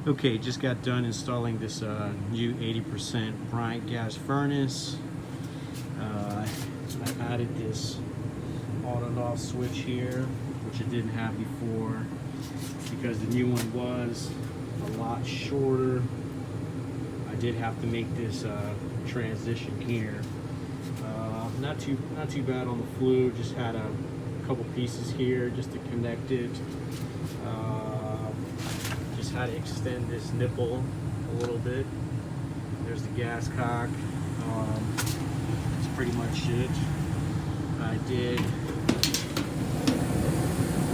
Okay, just got done installing this new 80% Bryant gas furnace. I added this on and off switch here, which it didn't have before, because the new one was a lot shorter. I did have to make this transition here. Not too bad on the flue. Just had a couple pieces here just to connect it. Just had to extend this nipple a little bit. There's the gas cock. That's pretty much it.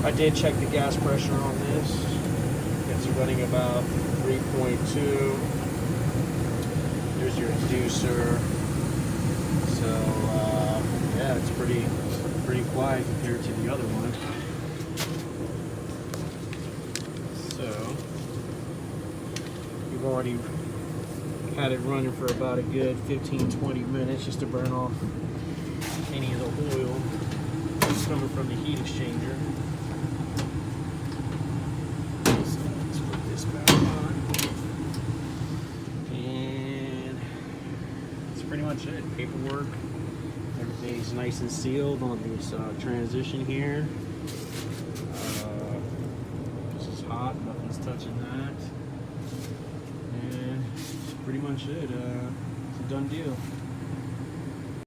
I did check the gas pressure on this. It's running about 3.2. There's your inducer. So yeah, it's pretty quiet compared to the other one. So we've already had it running for about a good 15-20 minutes just to burn off any of the oil that's coming from the heat exchanger. So let's put this back on. And that's pretty much it. Paperwork. Everything's nice and sealed on this transition here. This is hot, nothing's touching that. And that's pretty much it. It's a done deal.